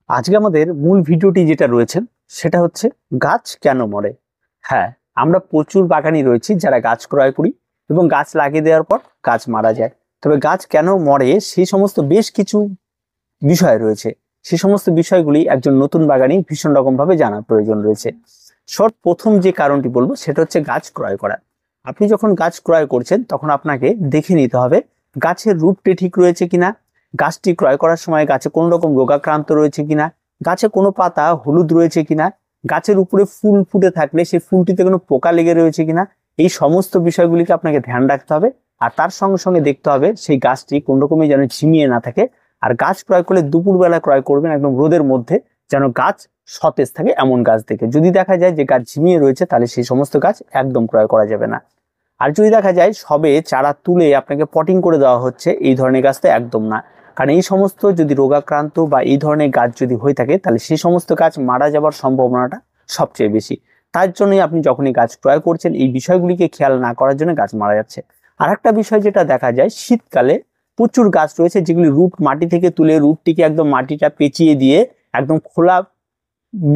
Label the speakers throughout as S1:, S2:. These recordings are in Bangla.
S1: আজকে আমাদের মূল ভিডিওটি যেটা রয়েছে সেটা হচ্ছে গাছ কেন মরে। হ্যাঁ, আমরা প্রচুর বাগানি রয়েছি যারা গাছ ক্রয় করি এবং গাছ লাগিয়ে দেওয়ার পর গাছ মারা যায়। তবে গাছ কেন মরে সেই সমস্ত বেশ কিছু বিষয় রয়েছে। সেই সমস্ত বিষয়গুলি একজন নতুন বাগানি ভীষণ রকম ভাবে জানার প্রয়োজন রয়েছে। প্রথম যে কারণটি বলবো সেটা হচ্ছে গাছ ক্রয় করা। আপনি যখন গাছ ক্রয় করছেন তখন আপনাকে দেখে নিতে হবে গাছের রূপটি ঠিক রয়েছে কিনা, গাছটি ক্রয় করার সময় গাছে কোনো রকম রোগাক্রান্ত রয়েছে কিনা, গাছে কোনো পাতা হলুদ রয়েছে কিনা, গাছের উপরে ফুল ফুটে থাকলে সেই ফুলটিতে কোনো পোকা লেগে রয়েছে কিনা। এই সমস্ত বিষয়গুলিকে আপনাকে ধ্যান রাখতে হবে। আর তার সঙ্গে সঙ্গে দেখতে হবে সেই গাছটি কোন রকমই যেন ঝিমিয়ে না থাকে। আর গাছ ক্রয় করলে দুপুরবেলা ক্রয় করবেন, একদম রোদের মধ্যে, যেন গাছ সতেজ থাকে এমন গাছ দেখে। যদি দেখা যায় যে গাছ ঝিমিয়ে রয়েছে তাহলে সেই সমস্ত গাছ একদম ক্রয় করা যাবে না। আর যদি দেখা যায় সবে চারা তুলে আপনাকে পটিং করে দেওয়া হচ্ছে, এই ধরনের গাছ তো একদম না। কারণ এই সমস্ত যদি রোগাক্রান্ত বা এই ধরনের গাছ যদি হয়ে থাকে তাহলে সেই সমস্ত গাছ মারা যাবার সম্ভাবনাটা সবচেয়ে বেশি। তার জন্যই আপনি যখনই গাছ ক্রয় করছেন এই বিষয়গুলিকে খেয়াল না করার জন্য গাছ মারা যাচ্ছে। আর একটা বিষয় যেটা দেখা যায়, শীতকালে প্রচুর গাছ রয়েছে যেগুলি রুট মাটি থেকে তুলে রুটটিকে একদম মাটিটা পেঁচিয়ে দিয়ে একদম খোলা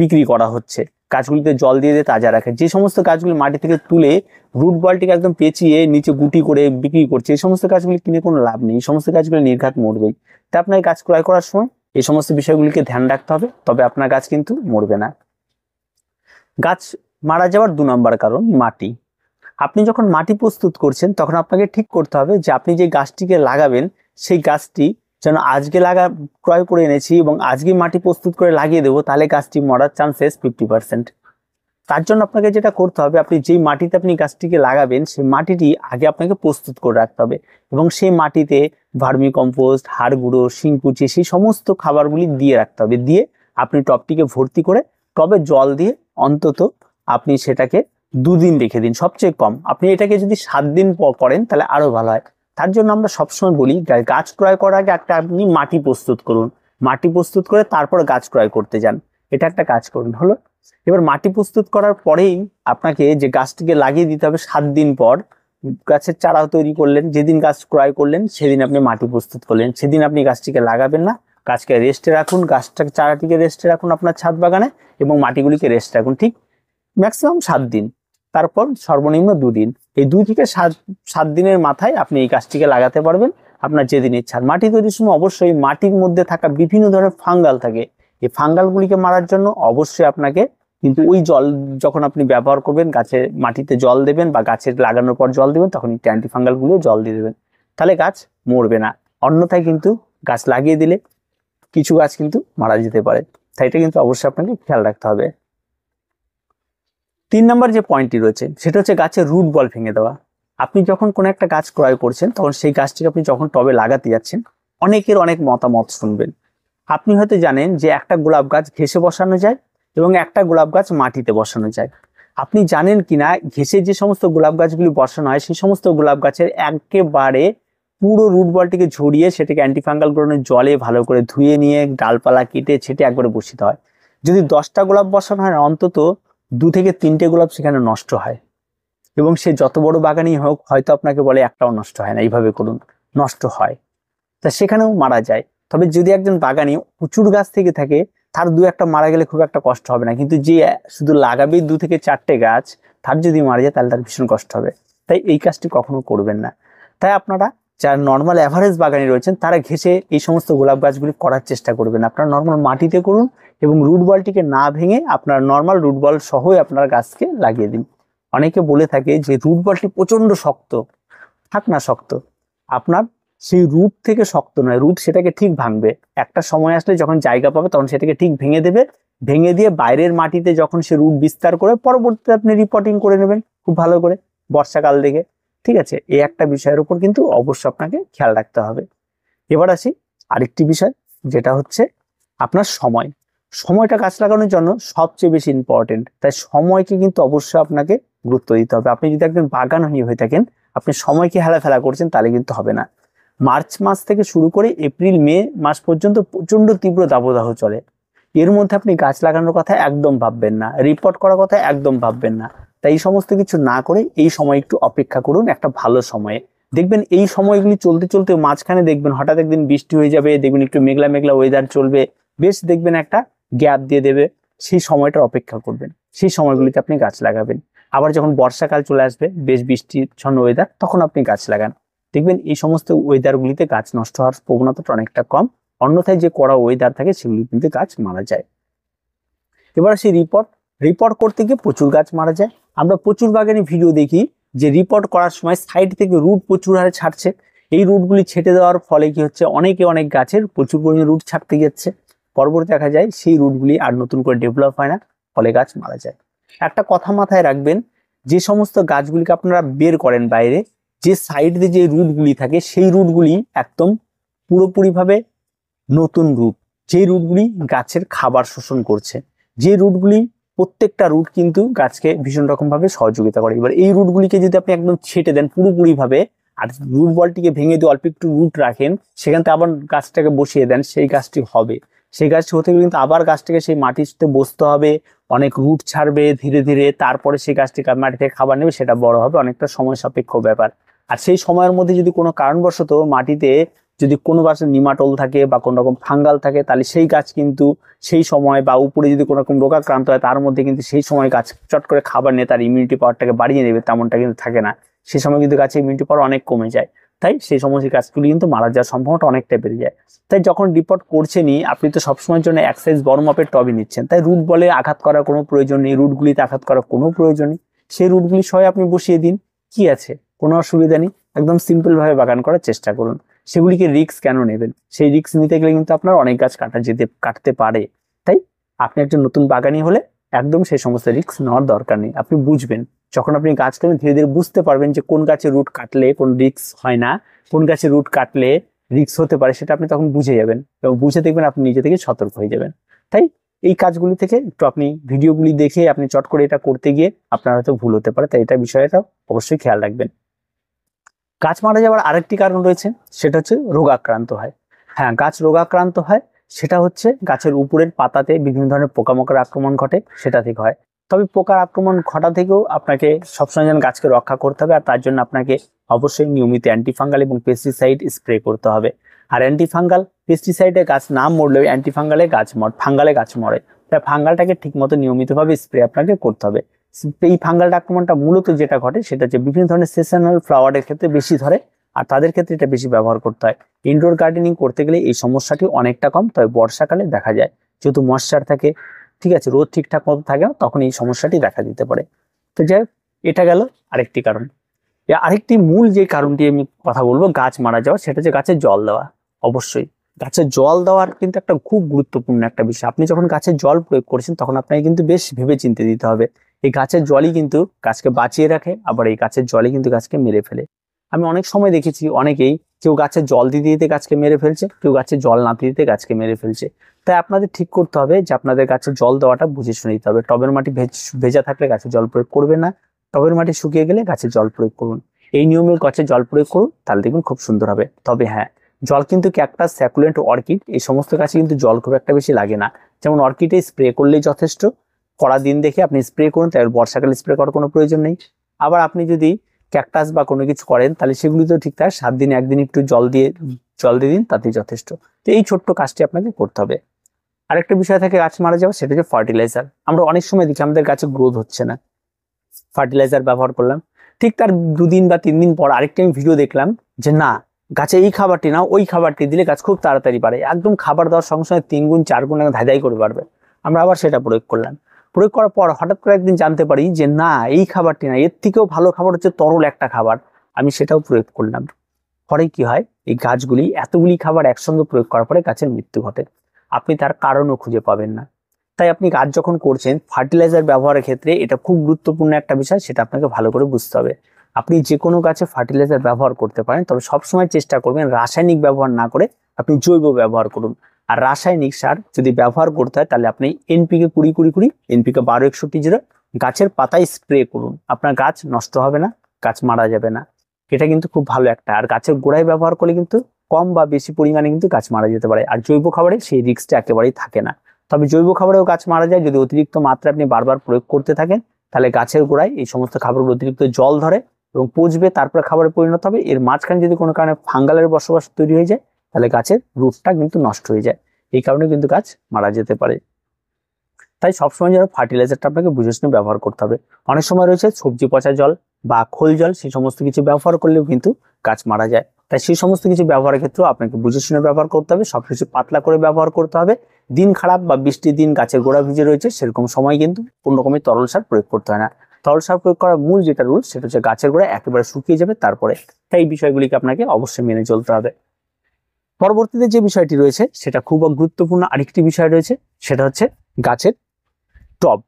S1: বিক্রি করা হচ্ছে। গাছগুলিতে জল দিয়ে দিয়ে তাজা রাখে। যে সমস্ত গাছগুলি মাটি থেকে তুলে রুট বলটিকে একদম পেঁচিয়ে নিচে গুটি করে বিক্রি করছে, এই সমস্ত গাছগুলি কিনে কোনো লাভ নেই। এই সমস্ত গাছগুলি নির্ঘাত মরবেই। তাই আপনার গাছ ক্রয় করার সময় এই সমস্ত বিষয়গুলিকে ধ্যান রাখতে হবে, তবে আপনার গাছ কিন্তু মরবে না। গাছ মারা যাওয়ার 2 নম্বর কারণ মাটি। আপনি যখন মাটি প্রস্তুত করছেন তখন আপনাকে ঠিক করতে হবে যে আপনি যে গাছটিকে লাগাবেন সেই গাছটি যেন আজকে ক্রয় করে এনেছি এবং আজকে মাটি প্রস্তুত করে লাগিয়ে দেবো, তাহলে গাছটি মরার চান্সেস 50%। তার জন্য আপনাকে যেটা করতে হবে, আপনি যেই মাটিতে আপনি গাছটিকে লাগাবেন সেই মাটিটি আগে আপনাকে প্রস্তুত করে রাখতে হবে এবং সেই মাটিতে ভার্মি কম্পোস্ট, হাড় গুঁড়ো, শিংকুচি, সেই সমস্ত খাবারগুলি দিয়ে রাখতে হবে। দিয়ে আপনি টবটিকে ভর্তি করে টবে জল দিয়ে অন্তত আপনি সেটাকে 2 দিন রেখে দিন, সবচেয়ে কম। আপনি এটাকে যদি 7 দিন করেন তাহলে আরো ভালো হয়। তার জন্য আমরা সবসময় বলি গাছ ক্রয় করার আগে একটা আপনি মাটি প্রস্তুত করুন, মাটি প্রস্তুত করে তারপর গাছ ক্রয় করতে যান। এটা একটা কাজ করুন। হলো, এবার মাটি প্রস্তুত করার পরেই আপনাকে যে গাছটিকে লাগিয়ে দিতে হবে 7 দিন পর। গাছের চারা তৈরি করলেন, যেদিন গাছ ক্রয় করলেন সেদিন আপনি মাটি প্রস্তুত করলেন, সেদিন আপনি গাছটিকে লাগাবেন না। গাছকে রেস্টে রাখুন, চারাটিকে রেস্টে রাখুন আপনার ছাদ বাগানে এবং মাটিগুলিকে রেস্টে রাখুন ঠিক ম্যাক্সিমাম 7 দিন। তারপর সর্বনিম্ন 2 দিন। এই 2 থেকে 7 দিনের মাথায় আপনি এই গাছটিকে লাগাতে পারবেন আপনার যেদিন ইচ্ছা। মাটি তৈরির সময় অবশ্যই মাটির মধ্যে থাকা বিভিন্ন ধরনের ফাঙ্গাল থাকে, এই ফাঙ্গালগুলিকে মারার জন্য অবশ্যই আপনাকে কিন্তু ওই জল যখন আপনি ব্যবহার করবেন, গাছের মাটিতে জল দেবেন বা গাছের লাগানোর পর জল দেবেন, তখন অ্যান্টি ফাঙ্গালগুলো জল দিয়ে দেবেন, তাহলে গাছ মরবে না। অন্যথায় কিন্তু গাছ লাগিয়ে দিলে কিছু গাছ কিন্তু মারা যেতে পারে। তাই এটা কিন্তু অবশ্যই আপনাকে খেয়াল রাখতে হবে। 3 নম্বর যে পয়েন্টটি রয়েছে সেটা হচ্ছে গাছের রুট বল ভেঙে দেওয়া। আপনি যখন কোনো একটা গাছ ক্রয় করছেন তখন সেই গাছটিকে আপনি যখন টবে লাগাতে যাচ্ছেন অনেকের অনেক মতামত শুনবেন। আপনি হয়তো জানেন যে একটা গোলাপ গাছ ঘেঁষে বসানো যায় এবং একটা গোলাপ গাছ মাটিতে বসানো যায়। আপনি জানেন কিনা ঘেঁষে যে সমস্ত গোলাপ গাছগুলি বসানো হয় সেই সমস্ত গোলাপ গাছের একেবারে পুরো রুট বলটিকে ঝরিয়ে সেটাকে অ্যান্টিফাঙ্গাল গ্রহণের জলে ভালো করে ধুয়ে নিয়ে ডালপালা কেটে ছেটে একবারে বসিতে হয়। যদি 10টা গোলাপ বসানো হয় অন্তত 2 থেকে 3টে গোলাপ সেখানে নষ্ট হয়। এবং সে যত বড় বাগানই হোক হয়তো আপনাকে বলে একটাও নষ্ট হয় না, এইভাবে করুন, নষ্ট হয়। তা সেখানেও মারা যায়। তবে যদি একজন বাগানি প্রচুর গাছ থেকে থাকে তার 2-1টা মারা গেলে খুব একটা কষ্ট হবে না, কিন্তু যে শুধু লাগাবে 2 থেকে 4টে গাছ তার যদি মারা যায় তাহলে তার ভীষণ কষ্ট হবে। তাই এই কাজটি কখনো করবেন না। তাই আপনারা যারা নর্মাল অ্যাভারেজ বাগানি রয়েছেন তারা ঘেঁষে এই সমস্ত গোলাপ গাছগুলি করার চেষ্টা করবেন। আপনারা নর্মাল মাটিতে করুন এবং রুট বলটিকে না ভেঙে আপনার নর্মাল রুট বল সহই আপনার গাছকে লাগিয়ে দিন। অনেকে বলে থাকে যে রুট বলটি প্রচন্ড শক্ত, থাক না শক্ত, আপনার সেই রুট থেকে শক্ত নয়, রুট সেটাকে ঠিক ভাঙবে। একটা সময় আসলে যখন জায়গা পাবে তখন সেটাকে ঠিক ভেঙে দেবে, ভেঙে দিয়ে বাইরের মাটিতে যখন সে রুট বিস্তার করে পরবর্তীতে আপনি রিপোর্টিং করে নেবেন খুব ভালো করে বর্ষাকাল দেখে। ঠিক আছে, এই একটা বিষয়ের উপর কিন্তু অবশ্যই আপনাকে খেয়াল রাখতে হবে। এবার আসি আরেকটি বিষয়, যেটা হচ্ছে আপনার সময়টা গাছ লাগানোর জন্য সবচেয়ে বেশি ইম্পর্টেন্ট। তাই সময়কে কিন্তু অবশ্যই আপনাকে গুরুত্ব দিতে হবে। আপনি যদি একজন বাগানি হয়ে থাকেন আপনি সময়কে হেলাফেলা করছেন তাহলে কিন্তু হবে না। মার্চ মাস থেকে শুরু করে এপ্রিল মে মাস পর্যন্ত প্রচন্ড তীব্র দাবদাহ চলে। এর মধ্যে আপনি গাছ লাগানোর কথা একদম ভাববেন না, রিপোর্ট করার কথা একদম ভাববেন না। তাই এই সমস্ত কিছু না করে এই সময় একটু অপেক্ষা করুন একটা ভালো সময়ে। দেখবেন এই সময়গুলি চলতে চলতে মাঝখানে দেখবেন হঠাৎ একদিন বৃষ্টি হয়ে যাবে, দেখবেন একটু মেঘলা মেঘলা ওয়েদার চলবে, বেশ দেখবেন একটা গ্যাপ দিয়ে দেবে, সেই সময়টার অপেক্ষা করবেন, সেই সময়গুলিতে আপনি গাছ লাগাবেন। আবার যখন বর্ষাকাল চলে আসবে, বেশ বৃষ্টিচ্ছন্ন ওয়েদার, তখন আপনি গাছ লাগান, দেখবেন এই সমস্ত ওয়েদারগুলিতে গাছ নষ্ট হওয়ার প্রবণতাটা অনেকটা কম। অন্যথায় যে কড়া ওয়েদার থাকে সেগুলি কিন্তু গাছ মারা যায়। এবার সেই রিপোর্ট করতে গিয়ে প্রচুর গাছ মারা যায়। আমরা প্রচুর বাগানে ভিডিও দেখি যে রিপোর্ট করার সময় সাইড থেকে রুট প্রচুর হারে ছাড়ছে। এই রুটগুলি ছেটে দেওয়ার ফলে কি হচ্ছে, অনেক গাছের প্রচুর পরিমাণে রুট ছাড়তে যাচ্ছে, পরবর্তী দেখা যায় সেই রুটগুলি আর নতুন করে ডেভেলপ হয় না, ফলে গাছ মারা যায়। একটা কথা মাথায় রাখবেন, যে সমস্ত গাছগুলিকে আপনারা বের করেন বাইরে, যে সাইড দিয়ে যে রুটগুলি থাকে সেই রুটগুলি একদম পুরোপুরিভাবে নতুন রুট, যে রুটগুলি গাছের খাবার শোষণ করছে, যে রুটগুলি প্রত্যেকটা রুট কিন্তু গাছকে ভীষণ রকম ভাবে সহযোগিতা করে। এবার এই রুটগুলিকে যদি আপনি একদম ছেটে দেন পুরোপুরি ভাবে, আর রুট বলটিকে ভেঙে দিয়ে অল্প একটু রুট রাখেন, সেখান থেকে আবার গাছটাকে বসিয়ে দেন, সেই গাছটি হবে। সেই গাছটি হতে গেলে কিন্তু আবার গাছটাকে সেই মাটিতে বসতে হবে, অনেক রুট ছাড়বে ধীরে ধীরে, তারপরে সেই গাছটি মাটি থেকে খাবার নেবে, সেটা বড় হবে, অনেকটা সময় সাপেক্ষ ব্যাপার। আর সেই সময়ের মধ্যে যদি কোনো কারণবশত মাটিতে যদি কোনো গাছের নিমাটোল থাকে বা কোনো রকম ফাঙ্গাল থাকে, তাহলে সেই গাছ কিন্তু সেই সময়, বা উপরে যদি কোনো রকম রোগাক্রান্ত হয় তার মধ্যে কিন্তু সেই সময় গাছ চট করে খাবার নিয়ে তার ইমিউনিটি পাওয়ারটাকে বাড়িয়ে নেবে, তেমনটা কিন্তু থাকে না। সেই সময় কিন্তু গাছের ইমিউনিটি পাওয়ার অনেক কমে যায়, তাই সেই সমস্ত গাছগুলি কিন্তু মারা যাওয়ার সম্ভাবনাটা অনেকটা বেড়ে যায়। তাই যখন রিপোর্ট করছেনই, আপনি তো সবসময়ের জন্য এক সাইজ বড় মাপের টবে নিচ্ছেন, তাই রুট বলে আঘাত করার কোনো প্রয়োজন নেই, রুটগুলিতে আঘাত করার কোনো প্রয়োজন নেই। সেই রুটগুলি সবাই আপনি বসিয়ে দিন, কি আছে, কোনো অসুবিধা নেই। একদম সিম্পল ভাবে বাগান করার চেষ্টা করুন। সেগুলিকে রিস্ক কেন নেবেন? সেই রিস্ক নিতে গেলে কিন্তু আপনার অনেক গাছ কাটতে পারে। তাই আপনি একজন নতুন বাগানি হলে একদম সেই সমস্ত রিস্ক নেওয়ার দরকার নেই। আপনি বুঝবেন, যখন আপনি গাছ কাটবেন ধীরে ধীরে বুঝতে পারবেন যে কোন গাছে রুট কাটলে কোন রিস্ক হয় না, কোন গাছে রুট কাটলে রিস্ক হতে পারে, সেটা আপনি তখন বুঝে যাবেন, এবং বুঝে দেখবেন আপনি নিজে থেকে সতর্ক হয়ে যাবেন। তাই এই কাজগুলি থেকে একটু আপনি ভিডিওগুলি দেখে আপনি চট করে এটা করতে গিয়ে আপনার হয়তো ভুল হতে পারে, তাই এটা বিষয়টা অবশ্যই খেয়াল রাখবেন। গাছ মারা যাওয়ার আরেকটি কারণ রয়েছে, সেটা হচ্ছে রোগাক্রান্ত হয়। হ্যাঁ, গাছ রোগাক্রান্ত হয়, সেটা হচ্ছে গাছের উপরের পাতাতে বিভিন্ন ধরনের পোকামাকড়ের আক্রমণ ঘটে, সেটা থেকে হয়। তবে পোকার আক্রমণ ঘটা থেকেও আপনাকে সবসময় যেন গাছকে রক্ষা করতে হবে, আর তার জন্য আপনাকে অবশ্যই নিয়মিত অ্যান্টিফাঙ্গাল এবং পেস্টিসাইড স্প্রে করতে হবে। আর অ্যান্টিফাঙ্গাল পেস্টিসাইডে গাছ না মরলেও ফাঙ্গালে গাছ মরে, তাই ফাঙ্গালটাকে ঠিকমতো নিয়মিতভাবে স্প্রে আপনাকে করতে হবে। এই ফাঙ্গাল আক্রমণটা মূলত যেটা ঘটে সেটা হচ্ছে বিভিন্ন ধরনের সিজনাল ফ্লাওয়ারের ক্ষেত্রে বেশি ধরে, আর তাদের ক্ষেত্রে এটা বেশি ব্যবহার করতে হয়। ইনডোর গার্ডেনিং করতে গেলে এই সমস্যাটি অনেকটা কম, তবে বর্ষাকালে দেখা যায়, যেহেতু ময়েশ্চার থাকে, ঠিক আছে, রোদ ঠিকঠাক মতো থাকে না, তখন এই সমস্যাটি দেখা দিতে পারে। তো যাই, এটা গেল আরেকটি কারণ। আরেকটি মূল যে কারণটি আমি কথা বলবো গাছ মারা যাওয়া, সেটা হচ্ছে গাছে জল দেওয়া। অবশ্যই গাছে জল দেওয়ার কিন্তু একটা খুব গুরুত্বপূর্ণ একটা বিষয়। আপনি যখন গাছে জল প্রয়োগ করছেন তখন আপনাকে কিন্তু বেশ ভেবে চিন্তে দিতে হবে। এই গাছের জলই কিন্তু গাছকে বাঁচিয়ে রাখে, আবার এই গাছের জলই কিন্তু গাছকে মেরে ফেলে। আমি অনেক সময় দেখেছি অনেকেই, কেউ গাছে জল দিতে দিতে গাছকে মেরে ফেলছে, কেউ গাছে জল না দিতে গাছকে মেরে ফেলছে। তাই আপনাদের ঠিক করতে হবে যে আপনাদের গাছে জল দেওয়াটা বুঝে শুনে দিতে হবে। টবের মাটি ভেজা থাকলে গাছে জল প্রয়োগ করবেন না, টবের মাটি শুকিয়ে গেলে গাছে জল প্রয়োগ করুন। এই নিয়মে গাছে জল প্রয়োগ করুন, তাহলে দেখুন খুব সুন্দর হবে। তবে হ্যাঁ, জল কিন্তু ক্যাকটাস, স্যাকুলেন্ট, অর্কিড এই সমস্ত গাছে কিন্তু জল খুব একটা বেশি লাগে না। যেমন অর্কিডে স্প্রে করলেই যথেষ্ট, কড়া দিন দেখে আপনি স্প্রে করুন, তাই বর্ষাকালে স্প্রে করার কোনো প্রয়োজন নেই। আবার আপনি যদি ক্যাকটাস বা কোনো কিছু করেন তাহলে সেগুলিতেও ঠিক থাকে, 7 দিনে একদিন একটু জল দিয়ে দিন, তাতেই যথেষ্ট। তো এই ছোট্ট কাজটি আপনাকে করতে হবে। আরেকটা বিষয় থাকে গাছ মারা যাওয়া, সেটা হচ্ছে ফার্টিলাইজার। আমরা অনেক সময় দেখি আমাদের গাছে গ্রোথ হচ্ছে না, ফার্টিলাইজার ব্যবহার করলাম, ঠিক তার 2 দিন বা 3 দিন পর আরেকটা আমি ভিডিও দেখলাম যে না, গাছে এই খাবারটি না ওই খাবারটি দিলে গাছ খুব তাড়াতাড়ি বাড়ে, একদম খাবার দেওয়ার সঙ্গে সঙ্গে 3 গুণ 4 গুণ ধাঁধাই করে বাড়বে। আমরা আবার সেটা প্রয়োগ করলাম, প্রয়োগ করার পর হঠাৎ করে একদিন জানতে পারি যে না, এই খাবারটি না, এর থেকেও ভালো খাবার হচ্ছে তরল একটা খাবার, আমি সেটাও প্রয়োগ করলাম। পরে কি হয়, এই গাছগুলি এতগুলি খাবার একসঙ্গে প্রয়োগ করার পরে গাছের মৃত্যু ঘটে, আপনি তার কারণও খুঁজে পাবেন না। তাই আপনি গাছ যখন করছেন, ফার্টিলাইজার ব্যবহারের ক্ষেত্রে এটা খুব গুরুত্বপূর্ণ একটা বিষয়, সেটা আপনাকে ভালো করে বুঝতে হবে। আপনি যে কোনো গাছে ফার্টিলাইজার ব্যবহার করতে পারেন, তবে সবসময় চেষ্টা করবেন রাসায়নিক ব্যবহার না করে আপনি জৈব ব্যবহার করুন। আর রাসায়নিক সার যদি ব্যবহার করতে হয় তাহলে আপনি এনপিকে 20-20-20, এনপিকে 12-61-0 গাছের পাতায় স্প্রে করুন। আপনার গাছ নষ্ট হবে না, গাছ মারা যাবে না, এটা কিন্তু খুব ভালো একটা। আর গাছের গোড়ায় ব্যবহার করলে কিন্তু কম বা বেশি পরিমাণে কিন্তু গাছ মারা যেতে পারে। আর জৈব খাবারে সেই রিস্কটা একেবারেই থাকে না। তবে জৈব খাবারেও গাছ মারা যায় যদি অতিরিক্ত মাত্রা আপনি বারবার প্রয়োগ করতে থাকেন, তাহলে গাছের গোড়ায় এই সমস্ত খাবারগুলো অতিরিক্ত জল ধরে এবং পচবে, তারপরে খাবারে পরিণত হবে। এর মাঝখানে যদি কোনো কারণে ফাঙ্গালের বসবাস তৈরি হয়ে যায়, তাহলে গাছের রুটটা কিন্তু নষ্ট হয়ে যায়। এই কারণে কিন্তু গাছ মারা যেতে পারে। তাই সবসময় যেন ফার্টিলাইজারটা আপনাকে বুঝে শুনে ব্যবহার করতে হবে। অনেক সময় রয়েছে সবজি পচা জল বা খোল জল, সেই সমস্ত কিছু ব্যবহার করলেও কিন্তু গাছ মারা যায়। তাই সেই সমস্ত কিছু ব্যবহারের ক্ষেত্রেও আপনাকে বুঝে শুনে ব্যবহার করতে হবে, সবকিছু পাতলা করে ব্যবহার করতে হবে। দিন খারাপ বা বৃষ্টির দিন গাছের গোড়া ভিজে রয়েছে, সেরকম সময় কিন্তু কোনো রকমের তরল সার প্রয়োগ করতে হয় না। তরল সার প্রয়োগ করার মূল যেটা রুল, সেটা হচ্ছে গাছের গোড়া একেবারে শুকিয়ে যাবে তারপরে। তাই এই বিষয়গুলিকে আপনাকে অবশ্যই মেনে চলতে হবে। পরবর্তীতে যে বিষয়টি রয়েছে সেটা খুব গুরুত্বপূর্ণ আরেকটি বিষয় রয়েছে, সেটা হচ্ছে গাছের টব।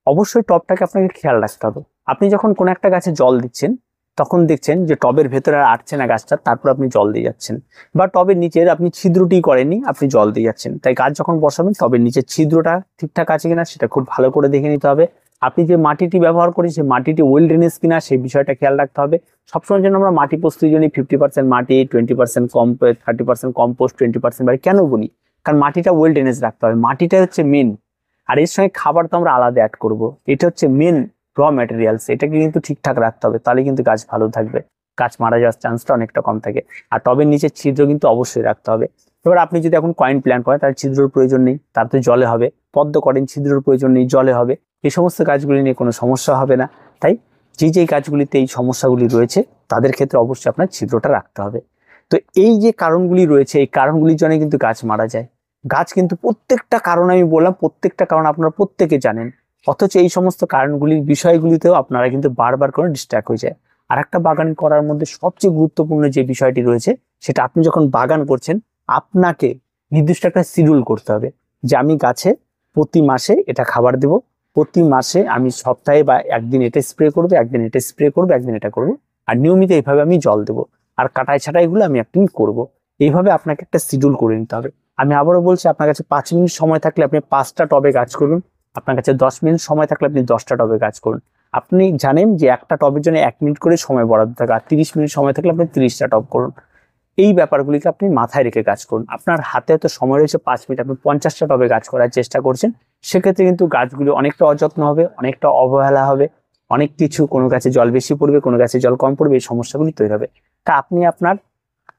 S1: অবশ্যই টবটাকে আপনাকে খেয়াল রাখতে হবে। আপনি যখন কোনো একটা গাছে জল দিচ্ছেন, তখন দেখছেন যে টবের ভেতরে আর আটছে না গাছটা, তারপর আপনি জল দিয়ে যাচ্ছেন, বা টবের নিচের আপনি ছিদ্রটি করেননি, আপনি জল দিয়ে যাচ্ছেন। তাই গাছ যখন বসাবেন টবের নিচের ছিদ্রটা ঠিকঠাক আছে কিনা সেটা খুব ভালো করে দেখে নিতে হবে। আপনি যে মাটিটি ব্যবহার করি সেই মাটিটি ওয়েল ড্রেনেজ কিনা সেই বিষয়টা খেয়াল রাখতে হবে। সবসময় যেন আমরা মাটি প্রস্তুতির জন্য 50% মাটি, 20% কম্পোস্ট, 30% কম্পোস্ট, 20% বাড়ি কেন বলি, কারণ মাটিটা ওয়েল ড্রেনেজ রাখতে হবে। মাটিটা হচ্ছে মেন, আর এর সঙ্গে খাবার তো আমরা আলাদা অ্যাড করব। এটা হচ্ছে মেন র ম্যাটেরিয়ালস, এটাকে কিন্তু ঠিকঠাক রাখতে হবে, তাহলে কিন্তু গাছ ভালো থাকবে, গাছ মারা যাওয়ার চান্সটা অনেকটা কম থাকে। আর টবের নিচে ছিদ্র কিন্তু অবশ্যই রাখতে হবে। এবার আপনি যদি এখন কয়েন প্ল্যান্ট করেন তাহলে ছিদ্রর প্রয়োজন নেই, তার তো জলে হবে। পদ্ম করেন, ছিদ্রর প্রয়োজন নেই, জলে হবে। এই সমস্ত গাছগুলি নিয়ে কোনো সমস্যা হবে না। তাই যে গাছগুলিতে এই সমস্যাগুলি রয়েছে তাদের ক্ষেত্রে অবশ্যই আপনার ছিদ্রটা রাখতে হবে। তো এই যে কারণগুলি রয়েছে, এই কারণগুলির জন্য কিন্তু গাছ মারা যায়। গাছ কিন্তু প্রত্যেকটা কারণ আমি বললাম, প্রত্যেকটা কারণ আপনারা প্রত্যেকে জানেন, অথচ এই সমস্ত কারণগুলির বিষয়গুলিতেও আপনারা কিন্তু বারবার করে ডিস্ট্র্যাক্ট হয়ে যায়। আর একটা বাগান করার মধ্যে সবচেয়ে গুরুত্বপূর্ণ যে বিষয়টি রয়েছে, সেটা আপনি যখন বাগান করছেন আপনাকে নির্দিষ্ট একটা শিডিউল করতে হবে যে আমি গাছে প্রতি মাসে এটা খাবার দেব, প্রতি মাসে আমি সপ্তাহে বা একদিন এটা স্প্রে করবো, একদিন এটা স্প্রে করবো, একদিন এটা করবো, আর নিয়মিত এইভাবে আমি জল দেবো, আর কাটাই ছাটাইগুলো আমি একদিন করবো। এইভাবে আপনাকে একটা শিডিউল করে নিতে হবে। আমি আবারও বলছি, আপনার কাছে 5 মিনিট সময় থাকলে আপনি 5টা টবে গাছ করুন, আপনার কাছে 10 মিনিট সময় থাকলে আপনি 10টা টবে গাছ করুন। আপনি জানেন যে একটা টবের জন্য 1 মিনিট করে সময় বরাদ্দ থাকে, আর 30 মিনিট সময় থাকলে আপনি 30টা টব করুন। এই ব্যাপারগুলিকে আপনি মাথায় রেখে কাজ করুন। আপনার হাতে হয়তো সময় রয়েছে 5 মিনিট, আপনি 50টা টবে গাছ করার চেষ্টা করছেন, সেক্ষেত্রে কিন্তু গাছগুলি অনেকটা অযত্ন হবে, অনেকটা অবহেলা হবে, অনেক কিছু, কোনো গাছে জল বেশি পড়বে, কোনো গাছে জল কম পড়বে, এই সমস্যাগুলি তৈরি হবে। তা আপনি আপনার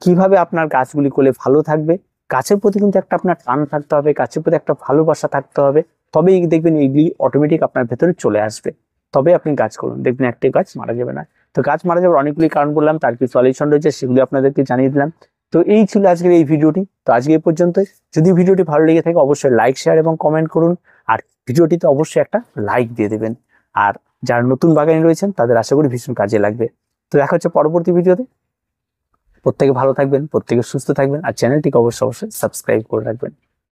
S1: কিভাবে আপনার গাছগুলি করলে ভালো থাকবে, গাছের প্রতি কিন্তু একটা আপনার টান থাকতে হবে, গাছের প্রতি একটা ভালোবাসা থাকতে হবে, তবেই দেখবেন এইগুলি অটোমেটিক আপনার ভেতরে চলে আসবে। তবে আপনি গাছ করুন, দেখবেন একটি গাছ মারা যাবে না। তো গাছ মারা যাওয়ার অনেকগুলি কারণ বললাম, তার কি সলিউশন রয়েছে সেগুলি আপনাদেরকে জানিয়ে দিলাম। তো এই ছিল আজকের এই ভিডিওটি। তো আজকে এই পর্যন্তই। যদি ভিডিওটি ভালো লেগে থাকে অবশ্যই লাইক, শেয়ার এবং কমেন্ট করুন, আর ভিডিওটিতে অবশ্যই একটা লাইক দিয়ে দেবেন। আর যারা নতুন বাগানে রয়েছেন তাদের আশা করি ভীষণ কাজে লাগবে। তো দেখা হচ্ছে পরবর্তী ভিডিওতে। প্রত্যেকে ভালো থাকবেন, প্রত্যেকে সুস্থ থাকবেন, আর চ্যানেলটিকে অবশ্যই সাবস্ক্রাইব করে রাখবেন।